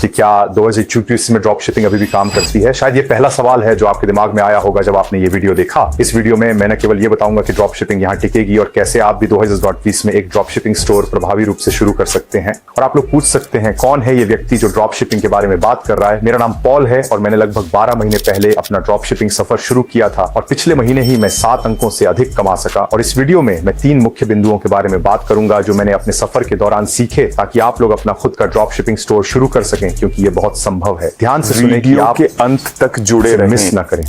कि क्या 2021 में ड्रॉप शिपिंग अभी भी काम करती है। शायद ये पहला सवाल है जो आपके दिमाग में आया होगा जब आपने ये वीडियो देखा। इस वीडियो में मैं न केवल ये बताऊंगा कि ड्रॉप शिपिंग यहाँ टिकेगी और कैसे आप भी 2020 में एक ड्रॉप शिपिंग स्टोर प्रभावी रूप से शुरू कर सकते हैं। और आप लोग पूछ सकते हैं कौन है ये व्यक्ति जो ड्रॉप शिपिंग के बारे में बात कर रहा है। मेरा नाम पॉल है और मैंने लगभग 12 महीने पहले अपना ड्रॉप शिपिंग सफर शुरू किया था और पिछले महीने ही मैं 7 अंकों से अधिक कमा सका। और इस वीडियो में मैं 3 मुख्य बिंदुओं के बारे में बात करूंगा जो मैंने अपने सफर के दौरान सीखे, ताकि आप लोग अपना खुद का ड्रॉप शिपिंग स्टोर शुरू कर सकें, क्योंकि ये बहुत संभव है। ध्यान से सुने कि आप के अंत तक जुड़े रहें, मिस ना करें।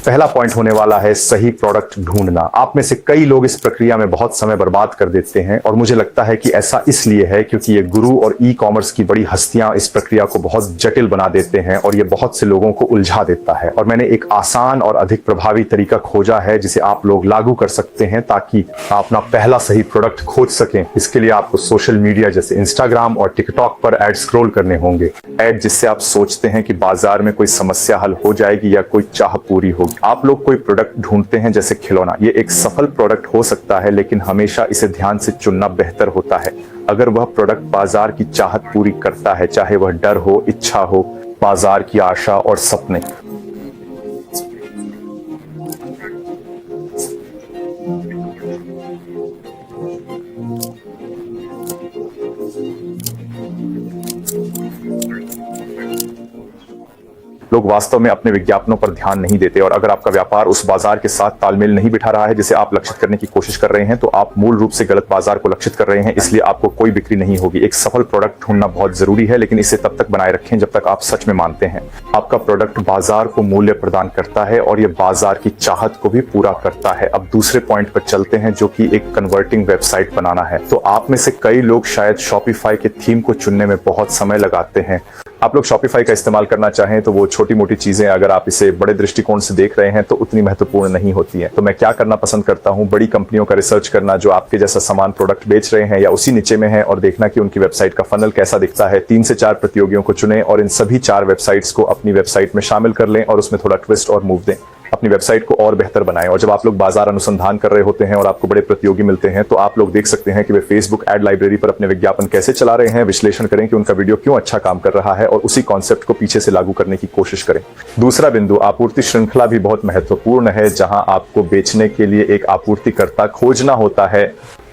पहला पॉइंट होने वाला है सही प्रोडक्ट ढूंढना। आप में से कई लोग इस प्रक्रिया में बहुत समय बर्बाद कर देते हैं और मुझे लगता है कि ऐसा इसलिए है क्योंकि ये गुरु और ई कॉमर्स की बड़ी हस्तियां इस प्रक्रिया को बहुत जटिल बना देते हैं और ये बहुत से लोगों को उलझा देता है। और मैंने एक आसान और अधिक प्रभावी तरीका खोजा है जिसे आप लोग लागू कर सकते हैं ताकि आप अपना पहला सही प्रोडक्ट खोज सकें। इसके लिए आपको सोशल मीडिया जैसे इंस्टाग्राम और टिकटॉक पर एड स्क्रॉल करने होंगे। एड जिससे आप सोचते हैं कि बाजार में कोई समस्या हल हो जाएगी या कोई चाह पूरी होगी। आप लोग कोई प्रोडक्ट ढूंढते हैं जैसे खिलौना। ये एक सफल प्रोडक्ट हो सकता है, लेकिन हमेशा इसे ध्यान से चुनना बेहतर होता है। अगर वह प्रोडक्ट बाजार की चाहत पूरी करता है, चाहे वह डर हो, इच्छा हो, बाजार की आशा और सपने। लोग वास्तव में अपने विज्ञापनों पर ध्यान नहीं देते और अगर आपका व्यापार उस बाजार के साथ तालमेल नहीं बिठा रहा है जिसे आप लक्षित करने की कोशिश कर रहे हैं, तो आप मूल रूप से गलत बाजार को लक्षित कर रहे हैं। इसलिए आपको कोई बिक्री नहीं होगी। एक सफल प्रोडक्ट ढूंढना बहुत जरूरी है, लेकिन इसे तब तक बनाए रखें जब तक आप सच में मानते हैं आपका प्रोडक्ट बाजार को मूल्य प्रदान करता है और यह बाजार की चाहत को भी पूरा करता है। अब दूसरे पॉइंट पर चलते हैं, जो कि एक कन्वर्टिंग वेबसाइट बनाना है। तो आप में से कई लोग शायद शॉपिफाई के थीम को चुनने में बहुत समय लगाते हैं। आप लोग शॉपिफाई का इस्तेमाल करना चाहें तो वो छोटी मोटी चीजें अगर आप इसे बड़े दृष्टिकोण से देख रहे हैं तो उतनी महत्वपूर्ण नहीं होती हैं। तो मैं क्या करना पसंद करता हूं, बड़ी कंपनियों का रिसर्च करना जो आपके जैसा सामान प्रोडक्ट बेच रहे हैं या उसी नीचे में है, और देखना कि उनकी वेबसाइट का फनल कैसा दिखता है। 3 से 4 प्रतियोगियों को चुनें और इन सभी 4 वेबसाइट्स को अपनी वेबसाइट में शामिल कर लें और उसमें थोड़ा ट्विस्ट और मूव दें। अपनी वेबसाइट को और बेहतर बनाएं। और जब आप लोग बाजार अनुसंधान कर रहे होते हैं और आपको बड़े प्रतियोगी मिलते हैं, तो आप लोग देख सकते हैं कि वे फेसबुक एड लाइब्रेरी पर अपने विज्ञापन कैसे चला रहे हैं। विश्लेषण करें कि उनका वीडियो क्यों अच्छा काम कर रहा है और उसी कॉन्सेप्ट को पीछे से लागू करने की कोशिश करें। दूसरा बिंदु, आपूर्ति श्रृंखला भी बहुत महत्वपूर्ण है। जहां आपको बेचने के लिए एक आपूर्तिकर्ता खोजना होता है।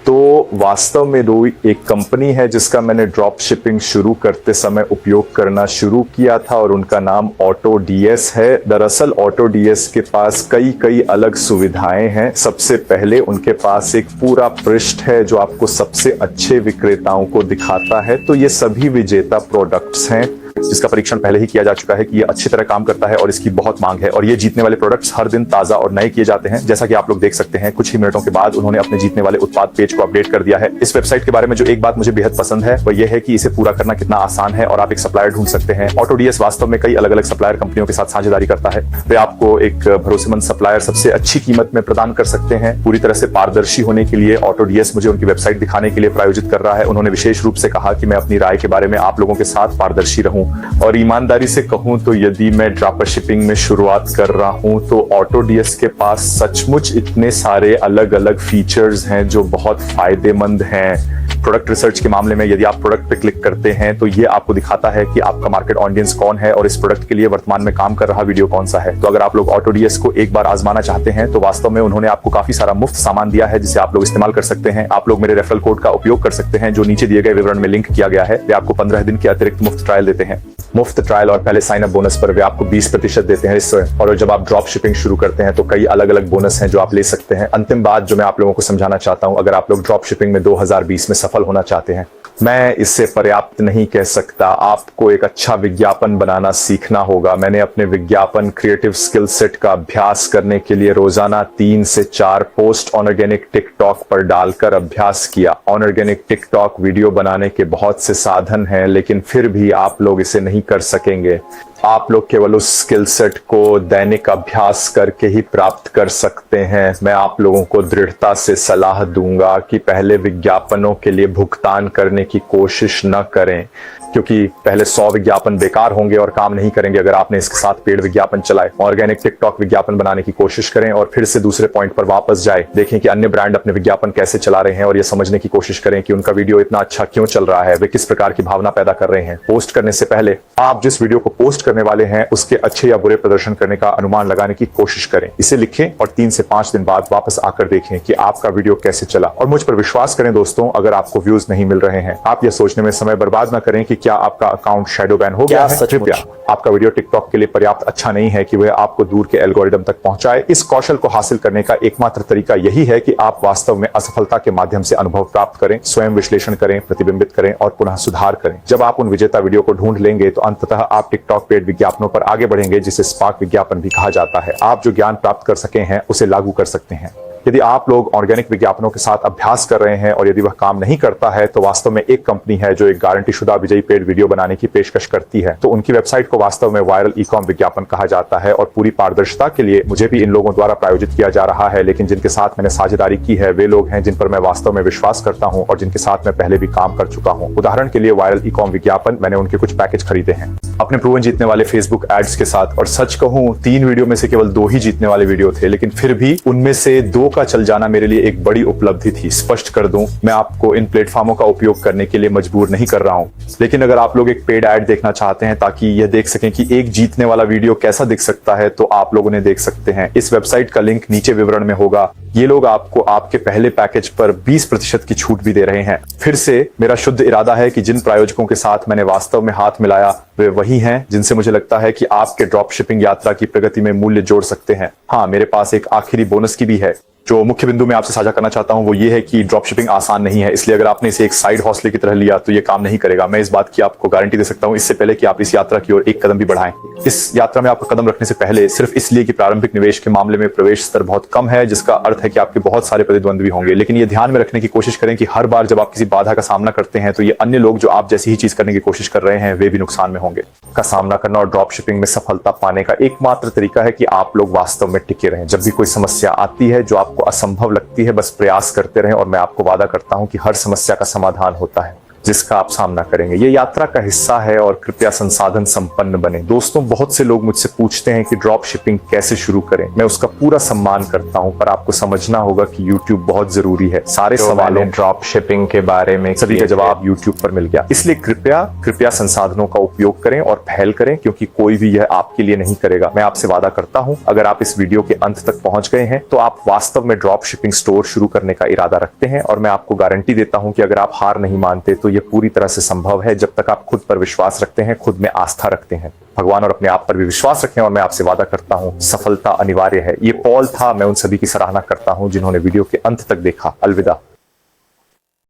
तो वास्तव में रोई एक कंपनी है जिसका मैंने ड्रॉप शिपिंग शुरू करते समय उपयोग करना शुरू किया था और उनका नाम ऑटोडीएस है। दरअसल ऑटोडीएस के पास कई अलग सुविधाएं हैं। सबसे पहले उनके पास एक पूरा पृष्ठ है जो आपको सबसे अच्छे विक्रेताओं को दिखाता है। तो ये सभी विजेता प्रोडक्ट्स हैं जिसका परीक्षण पहले ही किया जा चुका है कि ये अच्छी तरह काम करता है और इसकी बहुत मांग है। और ये जीतने वाले प्रोडक्ट्स हर दिन ताजा और नए किए जाते हैं। जैसा कि आप लोग देख सकते हैं, कुछ ही मिनटों के बाद उन्होंने अपने जीतने वाले उत्पाद पेज को अपडेट कर दिया है। इस वेबसाइट के बारे में जो एक बात मुझे बेहद पसंद है वह यह है कि इसे पूरा करना कितना आसान है और आप एक सप्लायर ढूंढ सकते हैं। ऑटोडीएस वास्तव में कई अलग अलग सप्लायर कंपनियों के साथ साझेदारी करता है। वे आपको एक भरोसेमंद सप्लायर सबसे अच्छी कीमत में प्रदान कर सकते हैं। पूरी तरह से पारदर्शी होने के लिए ऑटोडीएस मुझे उनकी वेबसाइट दिखाने के लिए प्रायोजित कर रहा है। उन्होंने विशेष रूप से कहा कि मैं अपनी राय के बारे में आप लोगों के साथ पारदर्शी रहूं। और ईमानदारी से कहूं तो यदि मैं ड्रॉप शिपिंग में शुरुआत कर रहा हूं तो ऑटोडीएस के पास सचमुच इतने सारे अलग अलग फीचर्स हैं जो बहुत फायदेमंद हैं। प्रोडक्ट रिसर्च के मामले में यदि आप प्रोडक्ट पे क्लिक करते हैं तो ये आपको दिखाता है कि आपका मार्केट ऑडियंस कौन है और इस प्रोडक्ट के लिए वर्तमान में काम कर रहा वीडियो कौन सा है। तो अगर आप लोग ऑटोडीएस को एक बार आजमाना चाहते हैं तो वास्तव में उन्होंने आपको काफी सारा मुफ्त सामान दिया है जिसे आप लोग इस्तेमाल कर सकते हैं। आप लोग मेरे रेफरल कोड का उपयोग कर सकते हैं जो नीचे दिए गए विवरण में लिंक किया गया है। वे आपको 15 दिन के अतिरिक्त मुफ्त ट्रायल देते हैं। मुफ्त ट्रायल और पहले साइन अप बोनस पर वे आपको 20% देते हैं इससे। और जब आप ड्रॉप शिपिंग शुरू करते हैं तो कई अलग अलग बोनस हैं जो आप ले सकते हैं। अंतिम बात जो मैं आप लोगों को समझाना चाहता हूं, अगर आप लोग ड्रॉप शिपिंग में 2020 में सफल होना चाहते हैं, मैं इससे पर्याप्त नहीं कह सकता। आपको एक अच्छा विज्ञापन बनाना सीखना होगा। मैंने अपने विज्ञापन क्रिएटिव स्किल सेट का अभ्यास करने के लिए रोजाना 3 से 4 पोस्ट ऑनऑर्गेनिक टिकटॉक पर डालकर अभ्यास किया। ऑनऑर्गेनिक टिकटॉक वीडियो बनाने के बहुत से साधन हैं, लेकिन फिर भी आप लोग इसे नहीं कर सकेंगे। आप लोग केवल उस स्किल सेट को दैनिक अभ्यास करके ही प्राप्त कर सकते हैं। मैं आप लोगों को दृढ़ता से सलाह दूंगा कि पहले विज्ञापनों के लिए भुगतान करने की कोशिश न करें, क्योंकि पहले 100 विज्ञापन बेकार होंगे और काम नहीं करेंगे अगर आपने इसके साथ पेड विज्ञापन चलाए। ऑर्गेनिक टिकटॉक विज्ञापन बनाने की कोशिश करें और फिर से दूसरे पॉइंट पर वापस जाए, देखें कि अन्य ब्रांड अपने विज्ञापन कैसे चला रहे हैं और ये समझने की कोशिश करें कि उनका वीडियो इतना अच्छा क्यों चल रहा है, वे किस प्रकार की भावना पैदा कर रहे हैं। पोस्ट करने से पहले आप जिस वीडियो को पोस्ट करने वाले हैं उसके अच्छे या बुरे प्रदर्शन करने का अनुमान लगाने की कोशिश करें। इसे लिखें और 3 से 5 दिन बाद वापस आकर देखें कि आपका वीडियो कैसे चला। और मुझ पर विश्वास करें दोस्तों, अगर आपको व्यूज नहीं मिल रहे हैं, आप यह सोचने में समय बर्बाद न करें कि क्या आपका अकाउंट शैडो बैन हो गया है। कृपया आपका वीडियो टिकटॉक के लिए पर्याप्त अच्छा नहीं है कि वह आपको दूर के एल्गोरिदम तक पहुंचाए। इस कौशल को हासिल करने का एकमात्र तरीका यही है कि आप वास्तव में असफलता के माध्यम से अनुभव प्राप्त करें, स्वयं विश्लेषण करें, प्रतिबिंबित करें और पुनः सुधार करें। जब आप उन विजेता वीडियो को ढूंढ लेंगे तो अंततः आप टिकटॉक पेड विज्ञापनों पर आगे बढ़ेंगे, जिसे स्पार्क विज्ञापन भी कहा जाता है। आप जो ज्ञान प्राप्त कर सके हैं उसे लागू कर सकते हैं। यदि आप लोग ऑर्गेनिक विज्ञापनों के साथ अभ्यास कर रहे हैं और यदि वह काम नहीं करता है, तो वास्तव में एक कंपनी है जो एक गारंटी शुदा विजयी पेड वीडियो बनाने की पेशकश करती है। तो उनकी वेबसाइट को वास्तव में वायरल ई-कॉम विज्ञापन कहा जाता है। और पूरी पारदर्शिता के लिए मुझे भी इन लोगों द्वारा प्रायोजित किया जा रहा है, लेकिन जिनके साथ मैंने साझेदारी की है वे लोग हैं जिन पर मैं वास्तव में विश्वास करता हूं और जिनके साथ मैं पहले भी काम कर चुका हूं। उदाहरण के लिए वायरल ई-कॉम विज्ञापन, मैंने उनके कुछ पैकेज खरीदे हैं अपने प्रूवन जीतने वाले फेसबुक एड्स के साथ। और सच कहूं, 3 वीडियो में से केवल 2 ही जीतने वाले वीडियो थे, लेकिन फिर भी उनमें से 2 का चल जाना मेरे लिए एक बड़ी उपलब्धि थी। स्पष्ट कर दूं, मैं आपको इन प्लेटफॉर्मों का उपयोग करने के लिए मजबूर नहीं कर रहा हूं, लेकिन अगर आप लोग एक पेड ऐड देखना चाहते हैं ताकि यह देख सकें कि एक जीतने वाला वीडियो कैसा दिख सकता है, तो आप लोग उन्हें देख सकते हैं। इस वेबसाइट का लिंक नीचे विवरण में होगा। ये लोग आपको आपके पहले पैकेज पर 20% की छूट भी दे रहे हैं। फिर से मेरा शुद्ध इरादा है कि जिन प्रायोजकों के साथ मैंने वास्तव में हाथ मिलाया वे वही हैं जिनसे मुझे लगता है कि आपके ड्रॉप शिपिंग यात्रा की प्रगति में मूल्य जोड़ सकते हैं। हाँ, मेरे पास एक आखिरी बोनस की भी है। जो मुख्य बिंदु मैं आपसे साझा करना चाहता हूं वो ये है कि ड्रॉप शिपिंग आसान नहीं है, इसलिए अगर आपने इसे एक साइड हौसले की तरह लिया तो ये काम नहीं करेगा। मैं इस बात की आपको गारंटी दे सकता हूं, इससे पहले कि आप इस यात्रा की ओर एक कदम भी बढ़ाएं। इस यात्रा में आपको कदम रखने से पहले सिर्फ इसलिए कि प्रारंभिक निवेश के मामले में प्रवेश स्तर बहुत कम है, जिसका अर्थ है कि आपके बहुत सारे प्रतिद्वंद्वी होंगे। लेकिन ये ध्यान में रखने की कोशिश करें कि हर बार जब आप किसी बाधा का सामना करते हैं तो ये अन्य लोग जो आप जैसी ही चीज करने की कोशिश कर रहे हैं वे भी नुकसान में होंगे। का सामना करना और ड्रॉप शिपिंग में सफलता पाने का एकमात्र तरीका है कि आप लोग वास्तव में टिके रहें। जब भी कोई समस्या आती है जो आपको असंभव लगती है, बस प्रयास करते रहें और मैं आपको वादा करता हूं कि हर समस्या का समाधान होता है जिसका आप सामना करेंगे। ये यात्रा का हिस्सा है और कृपया संसाधन संपन्न बने। दोस्तों, बहुत से लोग मुझसे पूछते हैं कि ड्रॉप शिपिंग कैसे शुरू करें। मैं उसका पूरा सम्मान करता हूं, पर आपको समझना होगा कि YouTube बहुत जरूरी है। सारे सवालों ड्रॉप शिपिंग के बारे में सभी का जवाब YouTube पर मिल गया। इसलिए कृपया संसाधनों का उपयोग करें और पहल करें, क्योंकि कोई भी यह आपके लिए नहीं करेगा। मैं आपसे वादा करता हूं, अगर आप इस वीडियो के अंत तक पहुंच गए हैं तो आप वास्तव में ड्रॉप शिपिंग स्टोर शुरू करने का इरादा रखते हैं। और मैं आपको गारंटी देता हूं कि अगर आप हार नहीं मानते तो ये पूरी तरह से संभव है, जब तक आप खुद पर विश्वास रखते हैं, खुद में आस्था रखते हैं। भगवान और अपने आप पर भी विश्वास रखें और मैं आपसे वादा करता हूं सफलता अनिवार्य है। ये पॉल था, मैं उन सभी की सराहना करता हूं जिन्होंने वीडियो के अंत तक देखा। अलविदा।